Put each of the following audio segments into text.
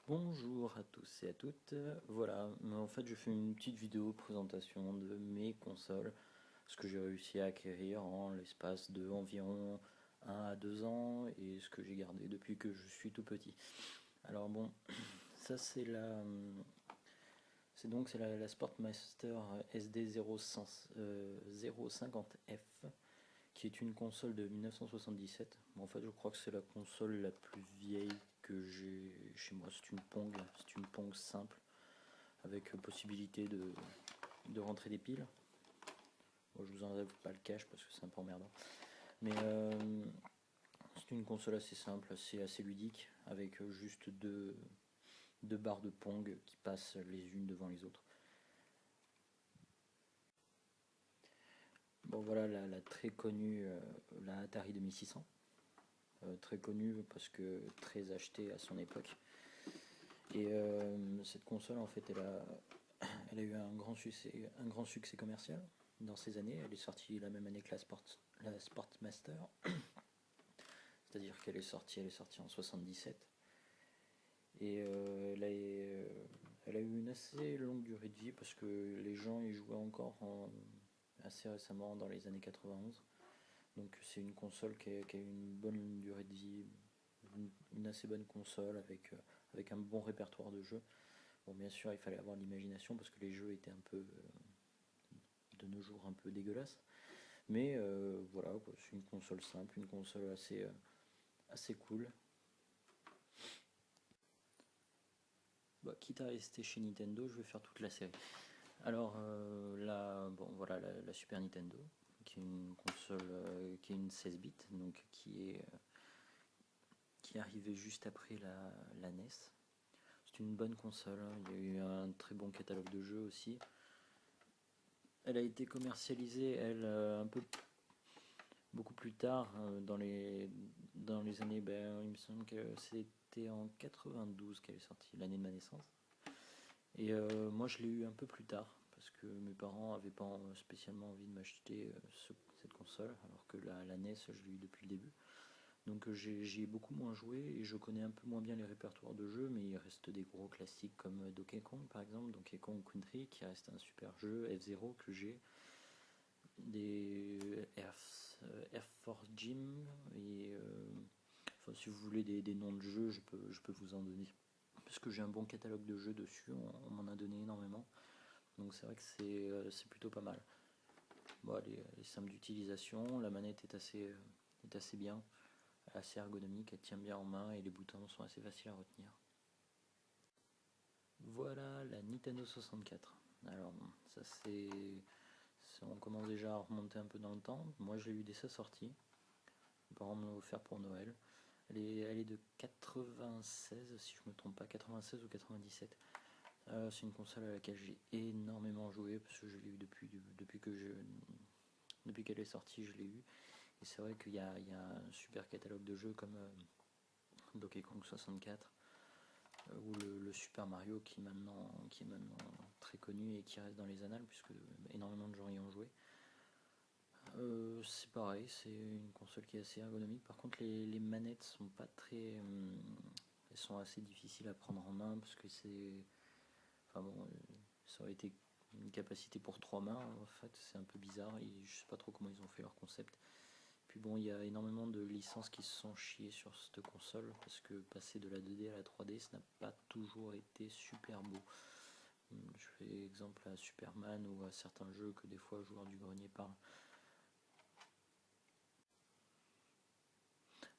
Bonjour à tous et à toutes. Voilà, en fait je fais une petite vidéo présentation de mes consoles, ce que j'ai réussi à acquérir en l'espace de environ 1 à 2 ans et ce que j'ai gardé depuis que je suis tout petit. Alors bon, ça c'est la Sportmaster SD050F qui est une console de 1977. Bon, en fait, je crois que c'est la console la plus vieille que j'ai chez moi. C'est une Pong simple avec possibilité de rentrer des piles. Bon, je vous enlève pas le cache parce que c'est un peu emmerdant. Mais c'est une console assez simple, assez ludique, avec juste deux barres de Pong qui passent les unes devant les autres. Bon, voilà la très connue, la Atari 2600. Très connue parce que très achetée à son époque. Et cette console, en fait, elle a eu un grand succès commercial dans ces années. Elle est sortie la même année que la Sportmaster, c'est-à-dire qu'elle est sortie en 77. Et elle a eu une assez longue durée de vie parce que les gens y jouaient encore assez récemment dans les années 91. Donc c'est une console qui a eu une bonne durée de vie, une assez bonne console avec un bon répertoire de jeux. Bon, bien sûr, il fallait avoir de l'imagination parce que les jeux étaient un peu, de nos jours, un peu dégueulasses. Mais voilà, quoi, c'est une console simple, une console assez cool. Bah, quitte à rester chez Nintendo, je vais faire toute la série. Alors là, bon, voilà la Super Nintendo, qui est une console qui est une 16 bits, donc qui est arrivée juste après la NES. C'est une bonne console, hein. Il y a eu un très bon catalogue de jeux aussi. Elle a été commercialisée, elle, un peu beaucoup plus tard, dans les années, ben, il me semble que c'était en 92 qu'elle est sortie, l'année de ma naissance. Et moi je l'ai eu un peu plus tard, parce que mes parents n'avaient pas spécialement envie de m'acheter cette console, alors que la NES je l'ai eu depuis le début. Donc j'y ai beaucoup moins joué et je connais un peu moins bien les répertoires de jeux, mais il reste des gros classiques comme Donkey Kong par exemple, Donkey Kong Country qui reste un super jeu, F-Zero que j'ai, des Air Force Gym et enfin, si vous voulez des noms de jeux, je peux vous en donner. Parce que j'ai un bon catalogue de jeux dessus, on m'en a donné énormément. Donc c'est vrai que c'est plutôt pas mal. Bon, elle est simple d'utilisation, la manette est assez bien, assez ergonomique, elle tient bien en main et les boutons sont assez faciles à retenir. Voilà la Nintendo 64. Alors ça on commence déjà à remonter un peu dans le temps. Moi je l'ai eu dès sa sortie. Mes parents me l'ont offert pour Noël. Elle est de 96 si je me trompe pas, 96 ou 97. C'est une console à laquelle j'ai énormément joué parce que je l'ai eu depuis qu'elle est sortie, je l'ai eu. Et c'est vrai qu'il y a un super catalogue de jeux comme Donkey Kong 64 ou le Super Mario qui est maintenant très connu et qui reste dans les annales puisque énormément de gens y ont joué. C'est pareil, c'est une console qui est assez ergonomique. Par contre, les manettes sont pas très, elles sont assez difficiles à prendre en main parce que enfin bon, ça aurait été une capacité pour 3 mains. En fait, c'est un peu bizarre. Et je sais pas trop comment ils ont fait leur concept. Puis bon, il y a énormément de licences qui se sont chiées sur cette console parce que passer de la 2D à la 3D, ça n'a pas toujours été super beau. Je fais exemple à Superman ou à certains jeux que des fois joueurs du grenier parlent.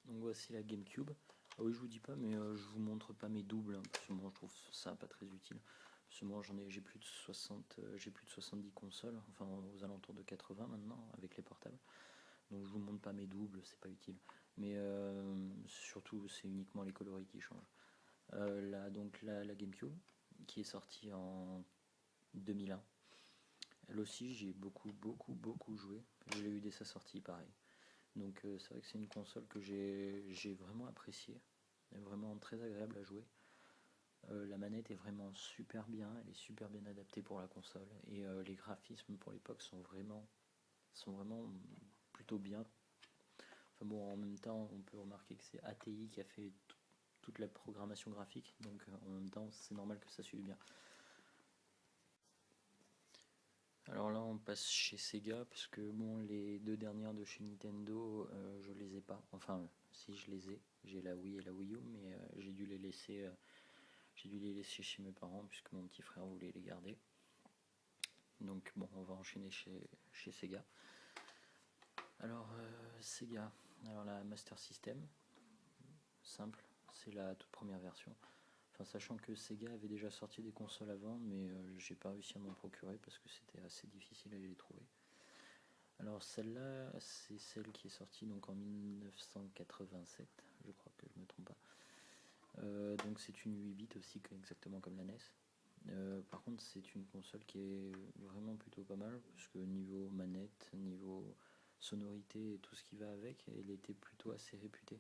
Donc voici la GameCube. Ah oui, je vous dis pas, mais je vous montre pas mes doubles, hein, parce que moi je trouve ça pas très utile. Parce que moi j'ai plus de 60, j'ai plus de 70 consoles, enfin aux alentours de 80 maintenant avec les portables. Donc je vous montre pas mes doubles, c'est pas utile. Mais surtout c'est uniquement les coloris qui changent. Donc la GameCube qui est sortie en 2001. Elle aussi j'ai beaucoup joué. Je l'ai eu dès sa sortie pareil. Donc c'est vrai que c'est une console que j'ai vraiment appréciée. Elle est vraiment très agréable à jouer. La manette est vraiment super bien, elle est super bien adaptée pour la console et les graphismes pour l'époque sont vraiment plutôt bien. Enfin bon, en même temps, on peut remarquer que c'est ATI qui a fait toute la programmation graphique, donc en même temps c'est normal que ça suive bien. Alors là on passe chez Sega, parce que bon, les deux dernières de chez Nintendo, je les ai pas, enfin si je les ai, j'ai la Wii et la Wii U, mais j'ai dû les laisser chez mes parents puisque mon petit frère voulait les garder. Donc bon, on va enchaîner chez Sega. Alors Sega, alors la Master System, simple, c'est la toute première version. Enfin, sachant que Sega avait déjà sorti des consoles avant, mais j'ai pas réussi à m'en procurer parce que c'était assez difficile à les trouver. Alors celle-là, c'est celle qui est sortie donc en 1987, je crois que je me trompe pas. Donc c'est une 8 bits aussi, exactement comme la NES. Par contre, c'est une console qui est vraiment plutôt pas mal, parce que niveau manette, niveau sonorité et tout ce qui va avec, elle était plutôt assez réputée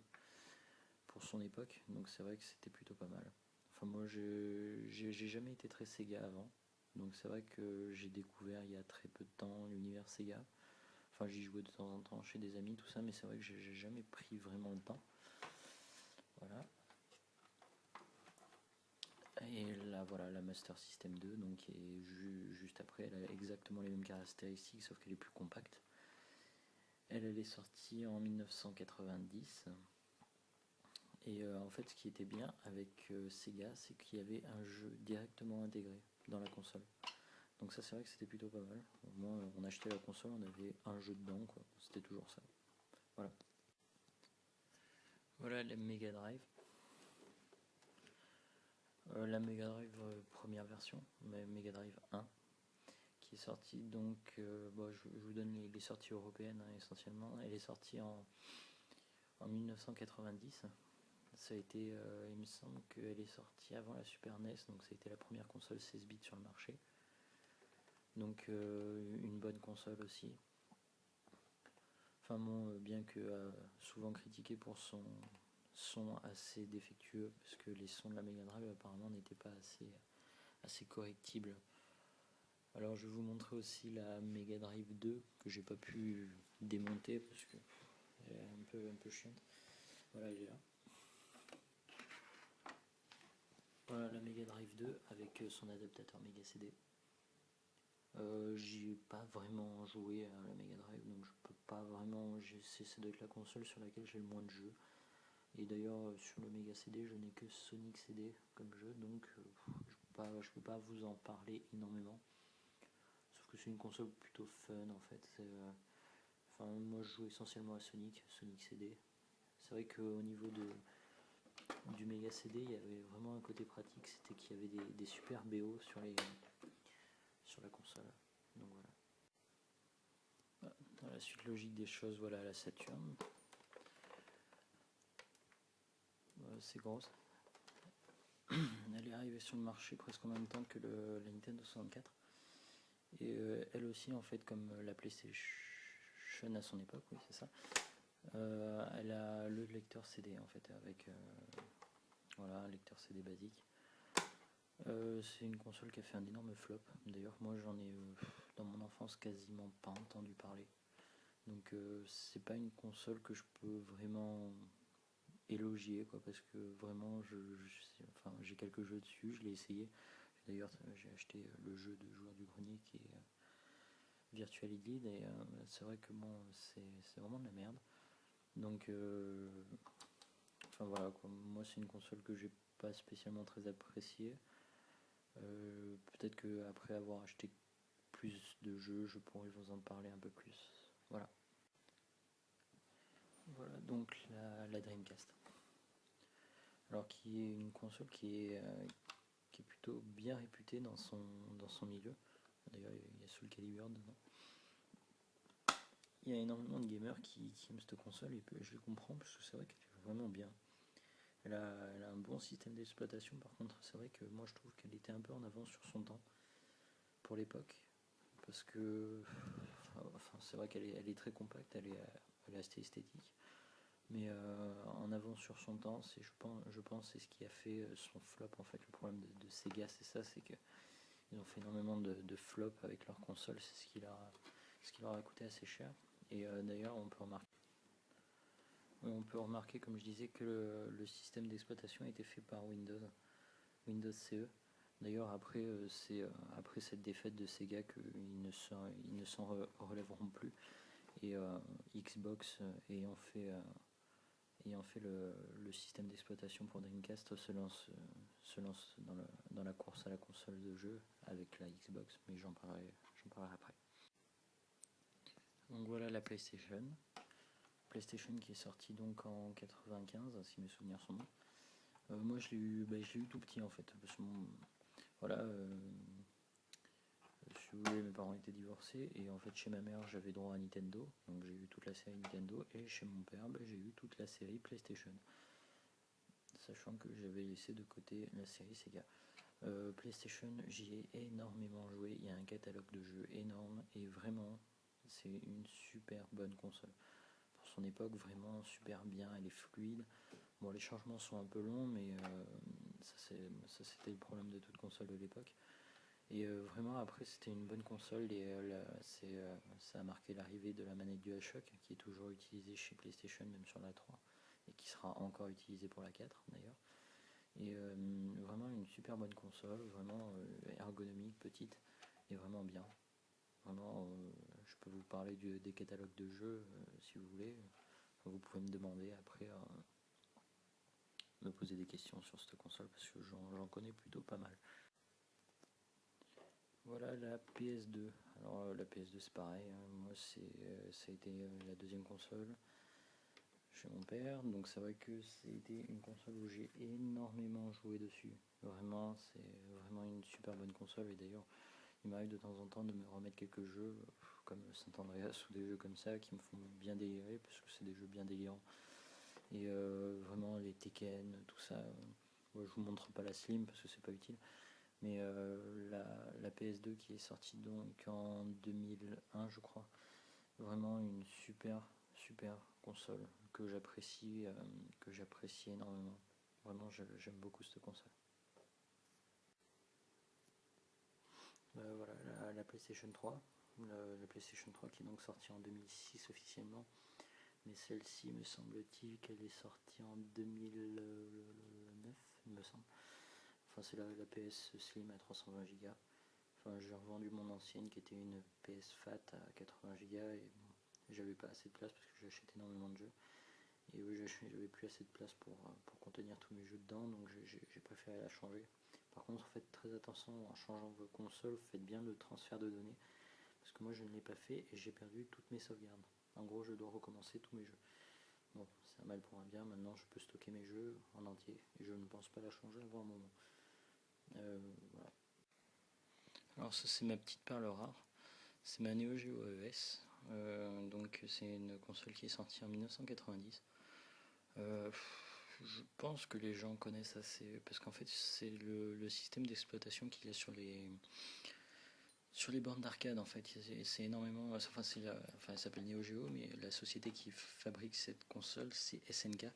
pour son époque, donc c'est vrai que c'était plutôt pas mal. Enfin, moi, j'ai jamais été très Sega avant, donc c'est vrai que j'ai découvert il y a très peu de temps l'univers Sega. Enfin, j'y jouais de temps en temps chez des amis, tout ça, mais c'est vrai que j'ai jamais pris vraiment le temps. Voilà. Et là, voilà, la Master System 2, donc qui est juste après, elle a exactement les mêmes caractéristiques, sauf qu'elle est plus compacte. Elle est sortie en 1990. Et en fait, ce qui était bien avec Sega, c'est qu'il y avait un jeu directement intégré dans la console. Donc ça, c'est vrai que c'était plutôt pas mal. Au moins, on achetait la console, on avait un jeu dedans, quoi. C'était toujours ça. Voilà. Voilà la Mega Drive. La Mega Drive première version, Mega Drive 1, qui est sortie donc, bon, je vous donne les sorties européennes hein, essentiellement. Elle est sortie en 1990. Ça a été, il me semble qu'elle est sortie avant la Super NES, donc ça a été la première console 16 bits sur le marché. Donc une bonne console aussi. Enfin bon, bien que souvent critiqué pour son son assez défectueux, parce que les sons de la Mega Drive apparemment n'étaient pas assez correctibles. Alors je vais vous montrer aussi la Mega Drive 2 que j'ai pas pu démonter parce que elle est un peu chiante. Voilà, elle est là. Voilà la Mega Drive 2 avec son adaptateur Mega CD. J'y ai pas vraiment joué à la Mega Drive, donc je peux pas vraiment. Ça doit être la console sur laquelle j'ai le moins de jeux. Et d'ailleurs, sur le Mega CD, je n'ai que Sonic CD comme jeu, donc je peux pas vous en parler énormément. Sauf que c'est une console plutôt fun en fait. Enfin, moi je joue essentiellement à Sonic CD. C'est vrai qu'au niveau du Mega CD, il y avait vraiment un côté pratique, c'était qu'il y avait des super BO sur la console. Donc voilà. Dans la suite logique des choses, voilà la Saturn. C'est grosse. Elle est arrivée sur le marché presque en même temps que la Nintendo 64. Et elle aussi, en fait, comme la PlayStation à son époque, oui, c'est ça. Elle a le lecteur CD, en fait, avec voilà, un lecteur CD basique. C'est une console qui a fait un énorme flop. D'ailleurs, moi, j'en ai dans mon enfance quasiment pas entendu parler. Donc, c'est pas une console que je peux vraiment élogier, quoi, parce que vraiment, enfin, j'ai quelques jeux dessus, je l'ai essayé. D'ailleurs, j'ai acheté le jeu de joueur du grenier qui est Virtual Lead, et c'est vrai que bon, c'est vraiment de la merde. Donc, enfin voilà, quoi. Moi, c'est une console que j'ai pas spécialement très appréciée. Peut-être que après avoir acheté plus de jeux, je pourrais vous en parler un peu plus. Voilà. Voilà donc la Dreamcast. Alors qui est une console qui est plutôt bien réputée dans son milieu. D'ailleurs il y a Soul Calibur dedans. Il y a énormément de gamers qui aiment cette console et je les comprends parce que c'est vrai qu'elle est vraiment bien. Elle a un bon système d'exploitation, par contre c'est vrai que moi je trouve qu'elle était un peu en avance sur son temps pour l'époque. Parce que enfin, c'est vrai qu'elle est très compacte, elle est assez esthétique. Mais en avance sur son temps, je pense c'est ce qui a fait son flop en fait. Le problème de Sega c'est ça, c'est qu'ils ont fait énormément de flops avec leur console, c'est ce qui leur a coûté assez cher. Et d'ailleurs on peut remarquer On peut remarquer, comme je disais, que le système d'exploitation a été fait par Windows CE. D'ailleurs, après cette défaite de Sega qu'ils ne s'en relèveront plus. Et Xbox ayant fait le système d'exploitation pour Dreamcast se lance dans la course à la console de jeu avec la Xbox, mais j'en parlerai après. Donc voilà la PlayStation. PlayStation qui est sortie donc en 95, si mes souvenirs sont bons. Moi je l'ai eu tout petit en fait, parce que voilà, si vous voulez, mes parents étaient divorcés et en fait chez ma mère j'avais droit à Nintendo, donc j'ai eu toute la série Nintendo, et chez mon père j'ai eu toute la série PlayStation, sachant que j'avais laissé de côté la série Sega. PlayStation, j'y ai énormément joué, il y a un catalogue de jeux énorme et vraiment c'est une super bonne console. Pour son époque, vraiment super bien, elle est fluide. Bon, les changements sont un peu longs, mais ça c'était le problème de toute console de l'époque. Et vraiment après c'était une bonne console et ça a marqué l'arrivée de la manette DualShock qui est toujours utilisée chez PlayStation, même sur la 3, et qui sera encore utilisée pour la 4 d'ailleurs. Et vraiment une super bonne console, vraiment ergonomique, petite et vraiment bien. Vraiment, je peux vous parler des catalogues de jeux si vous voulez. Vous pouvez me demander après, me poser des questions sur cette console parce que j'en connais plutôt pas mal. Voilà la PS2. Alors la PS2 c'est pareil, hein. Moi ça a été la deuxième console chez mon père, donc c'est vrai que c'était une console où j'ai énormément joué dessus. Vraiment, c'est vraiment une super bonne console, et d'ailleurs il m'arrive de temps en temps de me remettre quelques jeux comme Saint Andreas ou des jeux comme ça qui me font bien délirer parce que c'est des jeux bien délirants. Et vraiment les Tekken, tout ça. Je vous montre pas la Slim parce que c'est pas utile. Mais la PS2 qui est sortie donc en 2001 je crois. Vraiment une super console que j'apprécie énormément. Vraiment j'aime beaucoup cette console. Voilà la PlayStation 3. La PlayStation 3 qui est donc sortie en 2006 officiellement. Mais celle-ci, me semble-t-il qu'elle est sortie en 2009, il me semble. Enfin, c'est la PS Slim à 320 Go. Enfin, j'ai revendu mon ancienne qui était une PS Fat à 80 Go et bon, j'avais pas assez de place parce que j'achète énormément de jeux. Et oui, j'avais plus assez de place pour contenir tous mes jeux dedans, donc j'ai préféré la changer. Par contre, faites très attention en changeant vos consoles, faites bien le transfert de données. Parce que moi je ne l'ai pas fait et j'ai perdu toutes mes sauvegardes. En gros, je dois recommencer tous mes jeux. Bon, c'est un mal pour un bien, maintenant je peux stocker mes jeux en entier et je ne pense pas la changer avant un moment. Voilà. Alors ça c'est ma petite perle rare, c'est ma Neo Geo AES. Donc c'est une console qui est sortie en 1990. Je pense que les gens connaissent assez, parce qu'en fait c'est le système d'exploitation qu'il y a sur les bornes d'arcade. En fait c'est énormément, enfin elle s'appelle Neo Geo, mais la société qui fabrique cette console c'est SNK.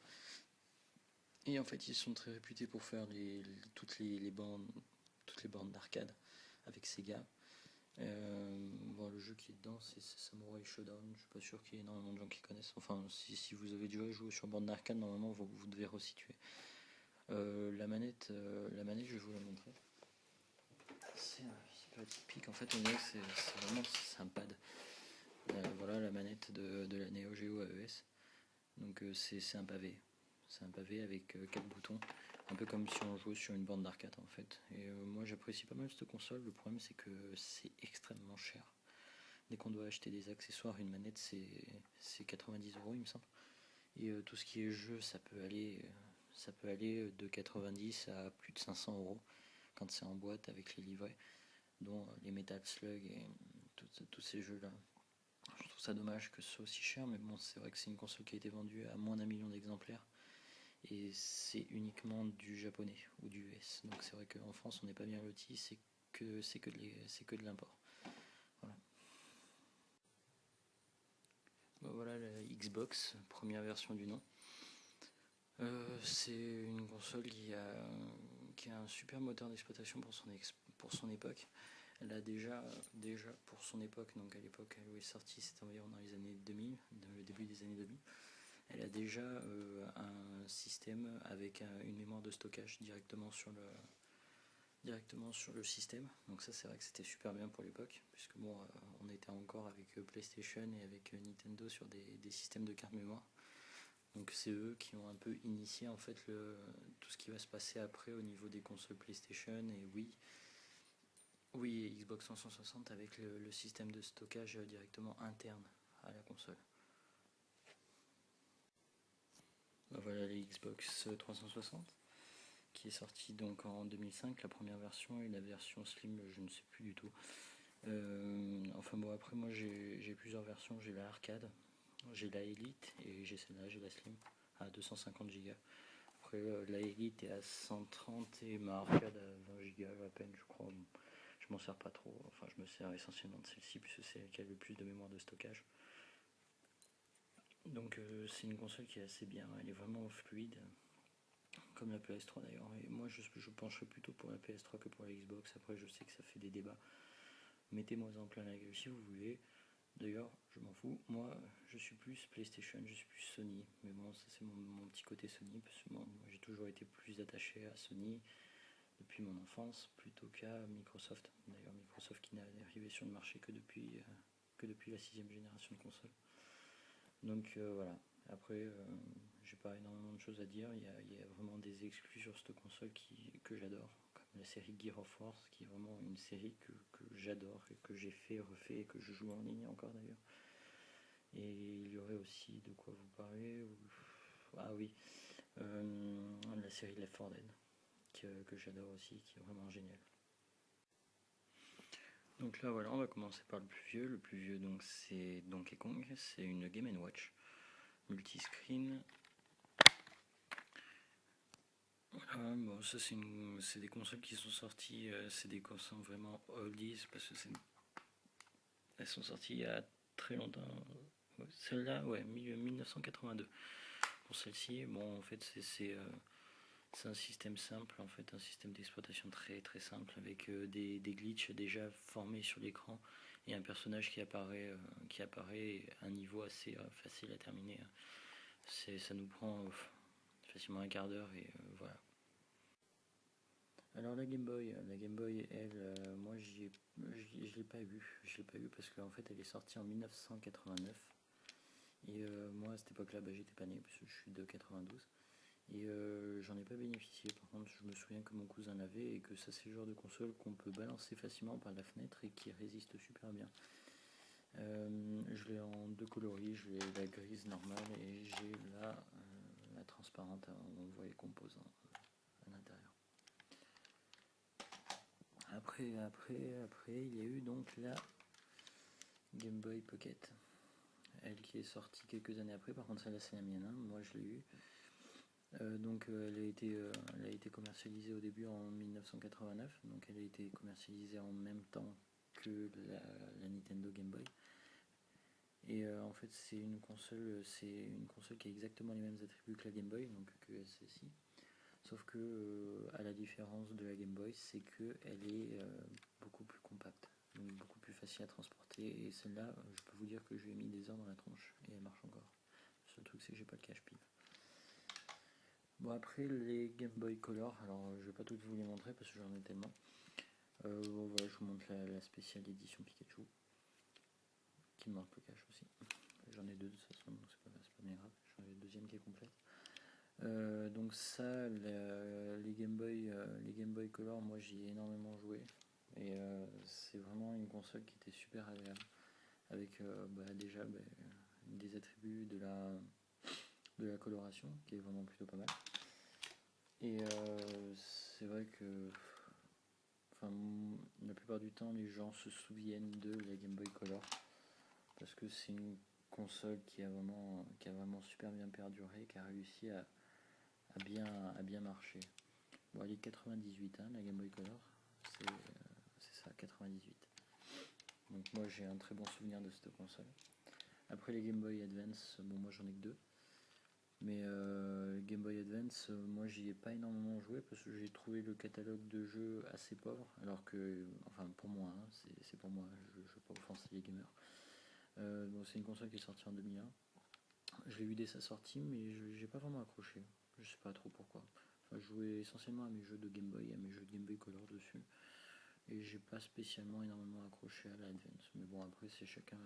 Et en fait ils sont très réputés pour faire toutes les bornes d'arcade avec Sega. Bon, le jeu qui est dedans c'est Samurai Shodown. Je suis pas sûr qu'il y ait énormément de gens qui connaissent. Enfin, si vous avez déjà joué sur borne d'arcade, normalement vous devez resituer. La manette, je vais vous la montrer. C'est pas typique. En fait, on dirait que c'est vraiment un pad. Voilà la manette de la Neo Geo AES. Donc c'est un pavé. C'est un pavé avec 4 boutons. Un peu comme si on jouait sur une borne d'arcade en fait. Et moi j'apprécie pas mal cette console. Le problème c'est que c'est extrêmement cher. Dès qu'on doit acheter des accessoires, une manette c'est 90 € il me semble. Et tout ce qui est jeu, ça peut aller de 90 à plus de 500 € quand c'est en boîte avec les livrets, dont les Metal Slug et tous ces jeux-là. Je trouve ça dommage que ce soit aussi cher, mais bon, c'est vrai que c'est une console qui a été vendue à moins d'1 million d'exemplaires. Et c'est uniquement du japonais ou du US. Donc c'est vrai qu'en France on n'est pas bien loti, c'est que de l'import. Voilà. Voilà la Xbox, première version du nom. C'est une console qui a un super moteur d'exploitation pour son époque. Elle a déjà pour son époque, donc à l'époque où elle est sortie, c'était environ dans les années 2000, le début des années 2000. elle a déjà un système avec une mémoire de stockage directement sur le système. Donc ça, c'est vrai que c'était super bien pour l'époque, puisque bon, on était encore avec PlayStation et avec Nintendo sur des systèmes de carte mémoire. Donc c'est eux qui ont un peu initié en fait tout ce qui va se passer après au niveau des consoles PlayStation et Wii et Xbox 360 avec le système de stockage directement interne à la console. Ben voilà les Xbox 360 qui est sorti donc en 2005, la première version, et la version Slim, je ne sais plus du tout. Enfin bon, après moi j'ai plusieurs versions, j'ai la arcade, j'ai la Elite et j'ai celle-là, j'ai la Slim à 250 Go. Après la Elite est à 130 et ma arcade à 20 Go à peine, je crois. Bon, je m'en sers pas trop, enfin je me sers essentiellement de celle-ci puisque c'est elle qui a le plus de mémoire de stockage. Donc c'est une console qui est assez bien, elle est vraiment fluide, comme la PS3 d'ailleurs. Et moi je pencherais plutôt pour la PS3 que pour la Xbox. Après je sais que ça fait des débats. Mettez-moi en plein la gueule si vous voulez. D'ailleurs, je m'en fous. Moi, je suis plus PlayStation, je suis plus Sony. Mais bon, ça c'est mon petit côté Sony, parce que moi j'ai toujours été plus attaché à Sony depuis mon enfance, plutôt qu'à Microsoft. D'ailleurs, Microsoft qui n'est arrivé sur le marché que depuis la 6ème génération de consoles. Donc voilà. Après, j'ai pas énormément de choses à dire. Il y a vraiment des exclus sur cette console que j'adore, comme la série Gear of War, qui est vraiment une série que j'adore et que j'ai refait et que je joue en ligne encore d'ailleurs. Et il y aurait aussi de quoi vous parler. Ah oui, la série Left 4 Dead, que j'adore aussi, qui est vraiment géniale. Donc là voilà, on va commencer par le plus vieux. Le plus vieux donc c'est Donkey Kong, c'est une Game & Watch multiscreen. Voilà, bon, ça c'est des consoles qui sont sorties, c'est des consoles vraiment oldies parce que elles sont sorties il y a très longtemps. Celle-là, ouais, 1982. Pour celle-ci, bon, en fait, c'est un système simple, en fait, un système d'exploitation très très simple avec des glitches déjà formés sur l'écran et un personnage qui apparaît à un niveau assez facile à terminer. Ça nous prend facilement un quart d'heure et voilà. Alors la Game Boy, elle, moi je l'ai pas eu, parce qu'en fait elle est sortie en 1989 et moi à cette époque-là j'étais pas né parce que je suis de 92 et j'en ai pas bénéficié. Par contre je me souviens que mon cousin l'avait et que ça c'est le genre de console qu'on peut balancer facilement par la fenêtre et qui résiste super bien. Je l'ai en deux coloris, j'ai la grise normale et j'ai la transparente où on voit les composants à l'intérieur. Après, il y a eu donc la Game Boy Pocket, elle qui est sortie quelques années après. Par contre, celle-là c'est la mienne, hein. Moi je l'ai eu. Elle a été commercialisée au début en 1989, donc elle a été commercialisée en même temps que la Nintendo Game Boy. Et en fait, c'est une console qui a exactement les mêmes attributs que la Game Boy, donc que celle-ci. Sauf que, à la différence de la Game Boy, c'est qu'elle est beaucoup plus compacte, donc beaucoup plus facile à transporter. Et celle-là, je peux vous dire que je lui ai mis des heures dans la tronche et elle marche encore. Le seul truc, c'est que j'ai pas le cache-pile. Bon, après les Game Boy Color, alors je vais pas toutes vous les montrer parce que j'en ai tellement. Bon, voilà, je vous montre la spéciale édition Pikachu, qui me manque le cache aussi. J'en ai deux de toute façon, donc c'est pas bien grave. J'en ai le deuxième qui est complète. Donc ça, les Game Boy Color, moi j'y ai énormément joué et c'est vraiment une console qui était super agréable avec déjà des attributs de la coloration qui est vraiment plutôt pas mal. Et c'est vrai que la plupart du temps les gens se souviennent de la Game Boy Color parce que c'est une console qui a vraiment super bien perduré, qui a réussi à bien marcher. Bon, elle est 98, hein, la Game Boy Color, c'est ça, 98. Donc moi j'ai un très bon souvenir de cette console. Après les Game Boy Advance, bon moi j'en ai que deux. Mais Game Boy Advance, moi j'y ai pas énormément joué parce que j'ai trouvé le catalogue de jeux assez pauvre. Alors que, enfin pour moi, hein, c'est pour moi, je ne veux pas offenser les gamers. Bon, c'est une console qui est sortie en 2001. Je l'ai eu dès sa sortie, mais j'ai pas vraiment accroché. Je sais pas trop pourquoi. Enfin, je jouais essentiellement à mes jeux de Game Boy, à mes jeux de Game Boy Color dessus. Et j'ai pas spécialement énormément accroché à la Advance. Mais bon, après, c'est chacun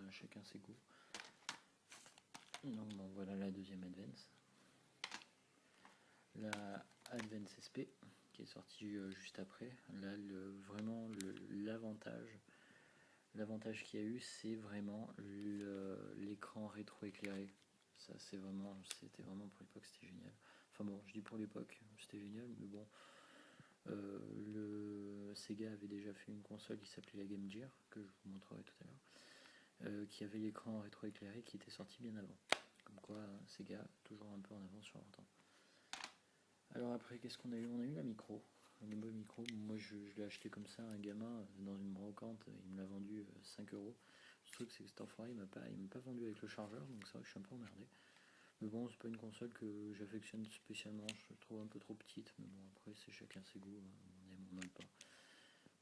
ses goûts. Donc bon, voilà la deuxième Advance. La Advance SP, qui est sortie juste après. Là, vraiment, l'avantage qu'il y a eu, c'est vraiment l'écran rétro-éclairé. Ça, c'était vraiment pour l'époque, c'était génial. Enfin bon, je dis pour l'époque, c'était génial, mais bon, le Sega avait déjà fait une console qui s'appelait la Game Gear, que je vous montrerai tout à l'heure, qui avait l'écran rétro-éclairé qui était sorti bien avant. Comme quoi, Sega, toujours un peu en avance sur leur temps. Alors après, qu'est-ce qu'on a eu? On a eu la micro, un Game Boy Micro. Moi, je l'ai acheté comme ça, un gamin, dans une brocante. Il me l'a vendu 5 euros. Le truc, c'est que cet enfoiré, il m'a pas vendu avec le chargeur, donc c'est vrai que je suis un peu emmerdé. Mais bon, c'est pas une console que j'affectionne spécialement. Je la trouve un peu trop petite, mais bon, après, c'est chacun ses goûts. On aime, on n'aime pas.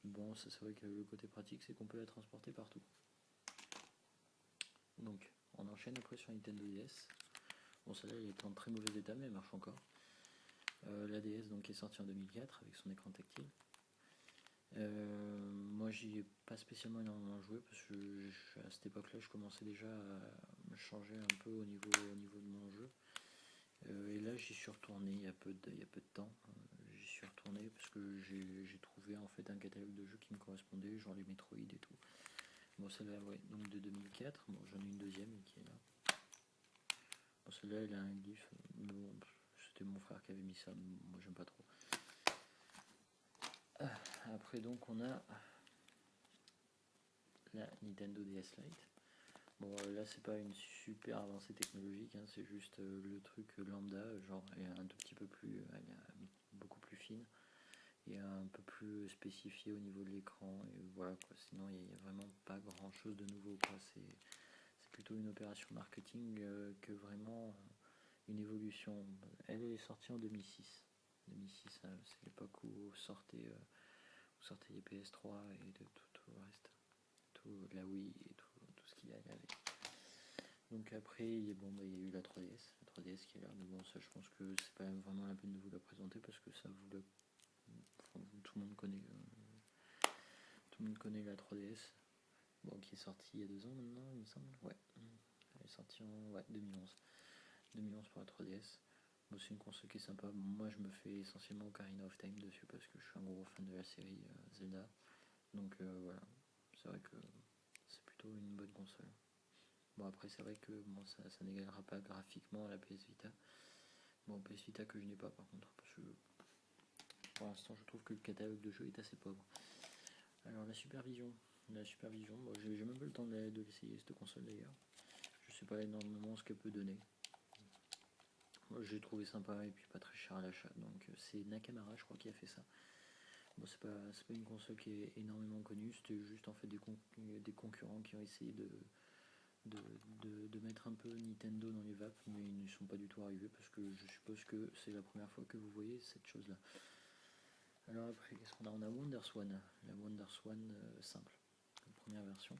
Bon, ça, c'est vrai que le côté pratique, c'est qu'on peut la transporter partout. Donc, on enchaîne après sur Nintendo DS. Bon, celle-là, elle est en très mauvais état, mais elle marche encore. La DS donc, est sortie en 2004 avec son écran tactile. Moi, j'y ai pas spécialement énormément joué parce que à cette époque-là, je commençais déjà à me changer un peu au niveau de mon jeu. Et là, j'y suis retourné il y a peu de temps. J'y suis retourné parce que j'ai trouvé en fait un catalogue de jeux qui me correspondait, genre les Metroid et tout. Bon, celle-là, ouais, donc de 2004. Bon, j'en ai une deuxième qui est là. Bon, celle-là, elle a un gif, mais bon, c'était mon frère qui avait mis ça. Moi, j'aime pas trop. Après, donc, on a la Nintendo DS Lite. Bon, là, c'est pas une super avancée technologique, hein, c'est juste le truc lambda, genre, elle est un tout petit peu plus, elle est beaucoup plus fine et un peu plus spécifiée au niveau de l'écran. Et voilà, quoi. Sinon, il n'y a vraiment pas grand chose de nouveau, quoi. C'est plutôt une opération marketing que vraiment une évolution. Elle est sortie en 2006. 2006, c'est l'époque où sortaient les PS3 et de tout le reste. Tout, la Wii et tout ce qu'il y a avec. Donc après, il y a eu la 3DS qui est là, mais bon, ça je pense que c'est pas vraiment la peine de vous la présenter parce que ça tout le monde connaît, la 3DS, bon, qui est sortie il y a 2 ans maintenant, il me semble, ouais, elle est sortie en 2011 pour la 3DS. Bon, c'est une console qui est sympa. Moi, je me fais essentiellement Ocarina of Time dessus parce que je suis un gros fan de la série Zelda, donc voilà, c'est vrai que c'est plutôt une bonne console. Bon, après, c'est vrai que bon, ça n'égalera pas graphiquement à la PS Vita. Bon, PS Vita que je n'ai pas par contre, parce que pour l'instant, je trouve que le catalogue de jeux est assez pauvre. Alors, la supervision, bon, j'ai même pas le temps de l'essayer, cette console d'ailleurs. Je sais pas énormément ce qu'elle peut donner. Moi, j'ai trouvé sympa et puis pas très cher à l'achat. Donc, c'est Nakamura, je crois, qui a fait ça. Bon, c'est pas une console qui est énormément connue, c'était juste en fait des concurrents qui ont essayé de mettre un peu Nintendo dans les vapes, mais ils ne sont pas du tout arrivés parce que je suppose que c'est la première fois que vous voyez cette chose-là. Alors après, qu'est-ce qu'on a? On a WonderSwan, la WonderSwan simple, la première version,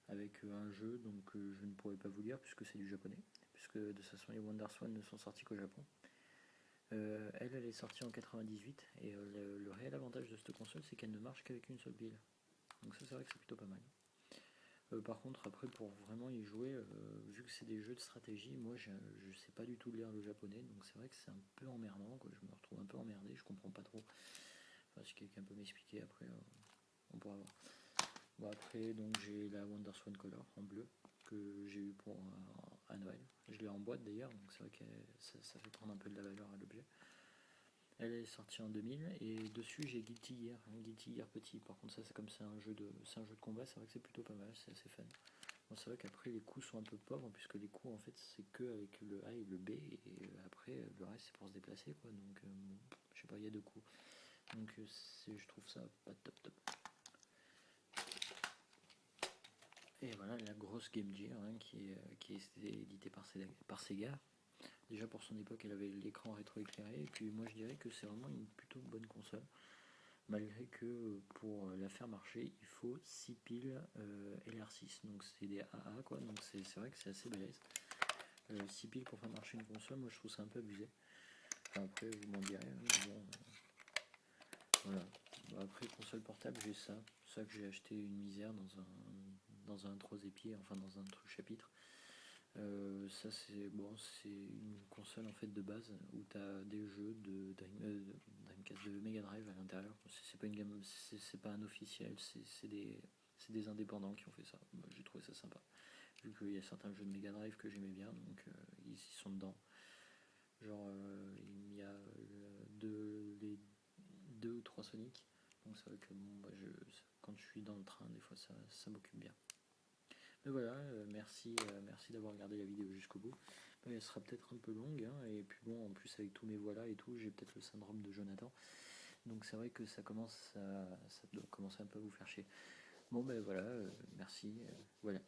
avec un jeu donc je ne pourrais pas vous lire puisque c'est du japonais, puisque de toute façon les WonderSwan ne sont sortis qu'au Japon. Elle est sortie en 98 et le réel avantage de cette console c'est qu'elle ne marche qu'avec une seule pile. Donc ça c'est vrai que c'est plutôt pas mal. Par contre, après, pour vraiment y jouer, vu que c'est des jeux de stratégie, moi je sais pas du tout lire le japonais, donc c'est vrai que c'est un peu emmerdant, quoi. Je me retrouve un peu emmerdé, je comprends pas trop. Enfin, si quelqu'un peut m'expliquer, après, on pourra voir. Bon, après, donc j'ai la WonderSwan Color en bleu, que j'ai eu pour à Noël. Je l'ai en boîte d'ailleurs, donc c'est vrai que ça fait prendre un peu de la valeur à l'objet. Elle est sortie en 2000 et dessus j'ai Guilty Gear, Guilty Gear petit. Par contre ça c'est comme c'est un jeu de combat, c'est vrai que c'est plutôt pas mal, c'est assez fun. Bon, c'est vrai qu'après les coups sont un peu pauvres puisque les coups en fait c'est que avec le A et le B et après le reste c'est pour se déplacer quoi. Donc je sais pas, il y a 2 coups. Donc je trouve ça pas top. Et voilà la grosse Game Gear qui est éditée par Sega. Déjà pour son époque elle avait l'écran rétroéclairé et puis moi je dirais que c'est vraiment une plutôt bonne console. Malgré que pour la faire marcher, il faut 6 piles LR6, donc c'est des AA quoi, donc c'est vrai que c'est assez balèze. 6 piles pour faire marcher une console, moi je trouve ça un peu abusé. Enfin, après, vous m'en direz, hein, mais bon, voilà. Bon, après, console portable, j'ai ça que j'ai acheté une misère dans un 3 épiers, enfin dans un truc chapitre. Ça c'est bon, c'est une console en fait de base où tu as des jeux de Dreamcast, de Mega Drive à l'intérieur. C'est pas une gamme, c'est pas un officiel, c'est des indépendants qui ont fait ça. Moi, j'ai trouvé ça sympa. Vu qu'il y a certains jeux de Mega Drive que j'aimais bien, donc ils y sont dedans. Genre il y a les deux ou trois Sonic. Donc c'est vrai que bon, bah, quand je suis dans le train, des fois ça m'occupe bien. Mais voilà, merci d'avoir regardé la vidéo jusqu'au bout. Elle sera peut-être un peu longue, hein, et puis bon, en plus avec tous mes voilà et tout, j'ai peut-être le syndrome de Jonathan. Donc c'est vrai que ça doit commencer un peu à vous faire chier. Bon ben voilà, merci, voilà.